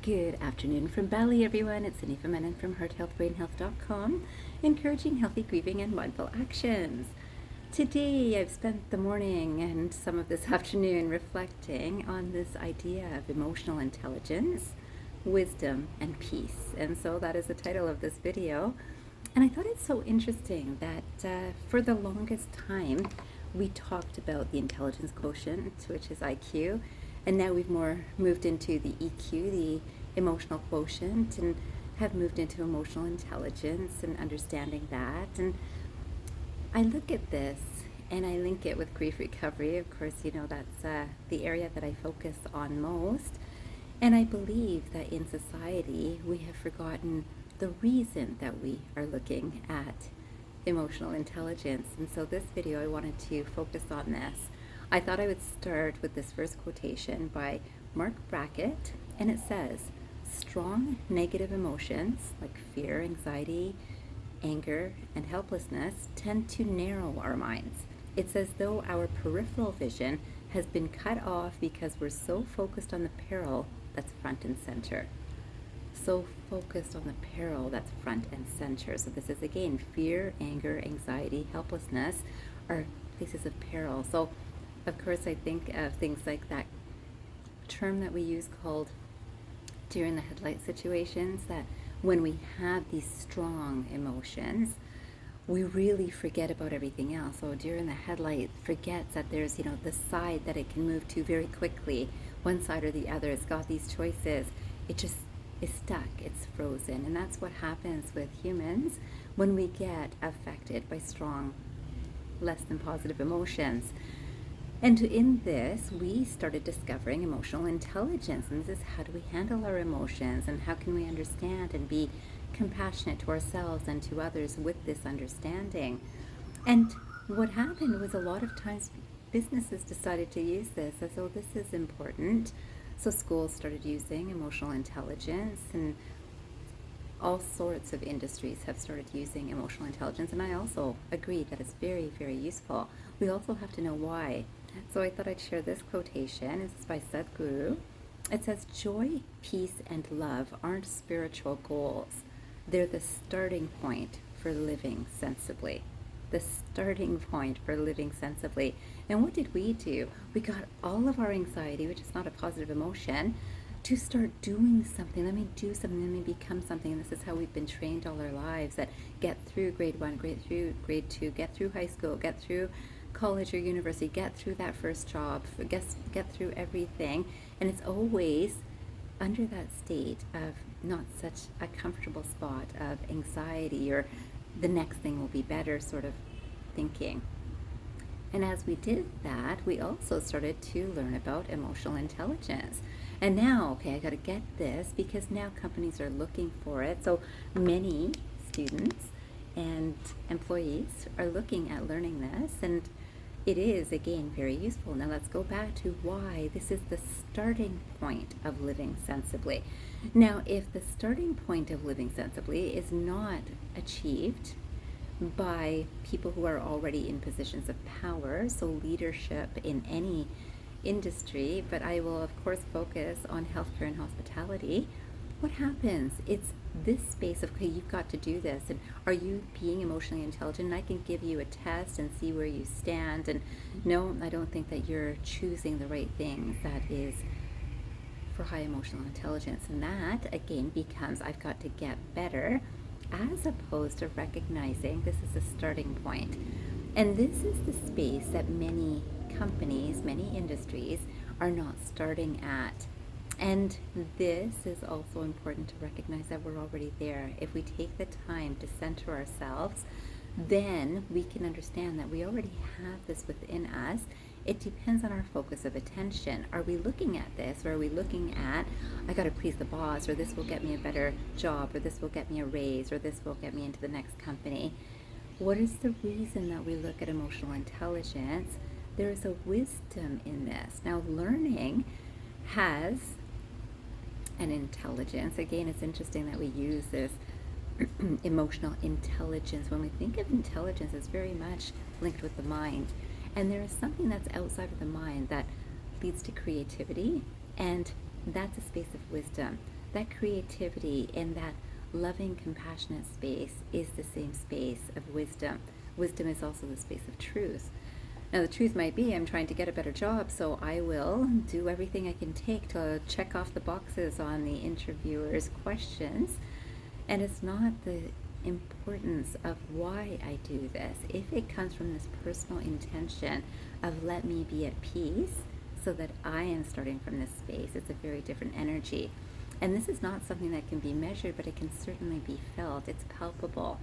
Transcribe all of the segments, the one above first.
Good afternoon from Bali, everyone. It's Anifa Menon from hearthealthbrainhealth.com, encouraging healthy grieving and mindful actions. Today, I've spent the morning and some of this afternoon reflecting on this idea of emotional intelligence, wisdom, and peace. And so that is the title of this video. And I thought it's so interesting that for the longest time, we talked about the intelligence quotient, which is IQ, and now we've more moved into the EQ, the emotional quotient, and have moved into emotional intelligence and understanding that. And I look at this and I link it with grief recovery. Of course, you know, that's the area that I focus on most. And I believe that in society, we have forgotten the reason that we are looking at emotional intelligence. And so this video, I wanted to focus on this. I thought I would start with this first quotation by Marc Brackett, and it says, "Strong negative emotions like fear, anxiety, anger, and helplessness tend to narrow our minds. It's as though our peripheral vision has been cut off because we're so focused on the peril that's front and center." So focused on the peril that's front and center. So this is again, fear, anger, anxiety, helplessness are places of peril. So of course I think of things like that term that we use called deer in the headlight situations, that when we have these strong emotions, we really forget about everything else. So deer in the headlight forgets that there's, the side that it can move to very quickly, one side or the other. It's got these choices. It just is stuck, it's frozen. And that's what happens with humans when we get affected by strong, less than positive emotions. And in this, we started discovering emotional intelligence. And this is, how do we handle our emotions, and how can we understand and be compassionate to ourselves and to others with this understanding? And what happened was, a lot of times businesses decided to use this as though this is important. So schools started using emotional intelligence, and all sorts of industries have started using emotional intelligence. And I also agree that it's very, very useful. We also have to know why. So I thought I'd share this quotation. It's by Sadhguru. It says, "Joy, peace, and love aren't spiritual goals. They're the starting point for living sensibly." The starting point for living sensibly. And what did we do? We got all of our anxiety, which is not a positive emotion, to start doing something. Let me do something, let me become something. And this is how we've been trained all our lives, that get through grade 1, get through grade 2, get through high school, get through college or university, get through that first job, get through everything. And it's always under that state of not such a comfortable spot of anxiety, or the next thing will be better sort of thinking. And as we did that, we also started to learn about emotional intelligence. And now, okay, I got to get this, because now companies are looking for it. So many students and employees are looking at learning this, and it is, again, very useful. Now let's go back to why this is the starting point of living sensibly. Now, if the starting point of living sensibly is not achieved by people who are already in positions of power, so leadership in any industry, but I will of course focus on healthcare and hospitality, what happens? It's this space of, okay, you've got to do this, and are you being emotionally intelligent? And I can give you a test and see where you stand, and no, I don't think that you're choosing the right things. That is for high emotional intelligence. And that again becomes, I've got to get better, as opposed to recognizing this is a starting point. And this is the space that many companies, many industries are not starting at. And this is also important to recognize, that we're already there. If we take the time to center ourselves, then we can understand that we already have this within us. It depends on our focus of attention. Are we looking at this, or are we looking at, I got to please the boss, or this will get me a better job, or this will get me a raise, or this will get me into the next company? What is the reason that we look at emotional intelligence? There is a wisdom in this. Now, learning has an intelligence. Again, it's interesting that we use this emotional intelligence. When we think of intelligence, it's very much linked with the mind. And there is something that's outside of the mind that leads to creativity, and that's a space of wisdom. that creativity and that loving, compassionate space is the same space of wisdom. Wisdom is also the space of truth. Now, the truth might be I'm trying to get a better job, so I will do everything I can take to check off the boxes on the interviewer's questions. And it's not the importance of why I do this. If it comes from this personal intention of let me be at peace so that I am starting from this space, it's a very different energy. And this is not something that can be measured, but it can certainly be felt. It's palpable.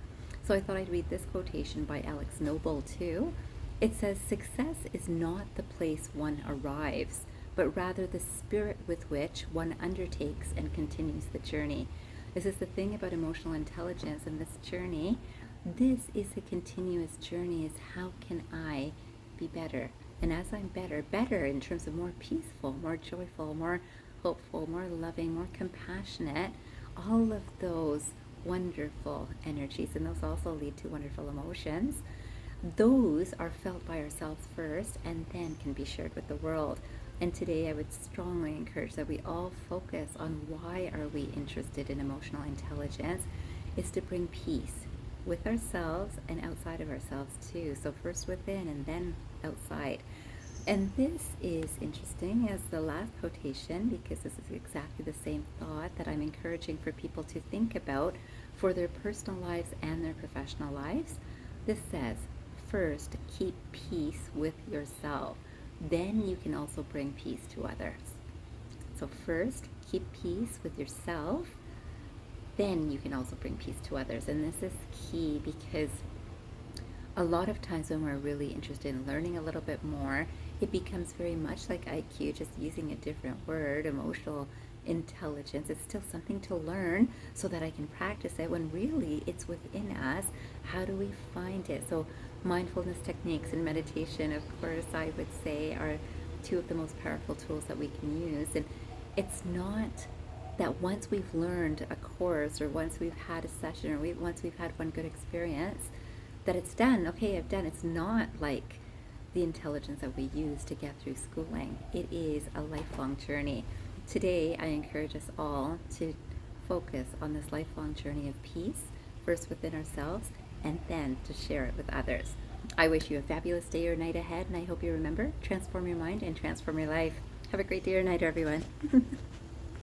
So I thought I'd read this quotation by Alex Noble too. It says, "Success is not the place one arrives, but rather the spirit with which one undertakes and continues the journey." This is the thing about emotional intelligence and this journey. This is a continuous journey, is how can I be better? And as I'm better in terms of more peaceful, more joyful, more hopeful, more loving, more compassionate, all of those wonderful energies, and those also lead to wonderful emotions. Those are felt by ourselves first and then can be shared with the world. And today I would strongly encourage that we all focus on why are we interested in emotional intelligence. It's to bring peace with ourselves and outside of ourselves too. So first within and then outside. And this is interesting as the last quotation, because this is exactly the same thought that I'm encouraging for people to think about for their personal lives and their professional lives. This says, first, keep peace with yourself. Then you can also bring peace to others. So first, keep peace with yourself. Then you can also bring peace to others. And this is key because a lot of times when we're really interested in learning a little bit more, it becomes very much like IQ, just using a different word, emotional intelligence. It's still something to learn so that I can practice it, when really it's within us. How do we find it? So mindfulness techniques and meditation, of course, I would say are two of the most powerful tools that we can use. And it's not that once we've learned a course, or once we've had a session, or once we've had one good experience, that it's done. Okay, I've done. It's not like the intelligence that we use to get through schooling. It is a lifelong journey. Today, I encourage us all to focus on this lifelong journey of peace, first within ourselves, and then to share it with others. I wish you a fabulous day or night ahead, and I hope you remember, transform your mind and transform your life. Have a great day or night, everyone.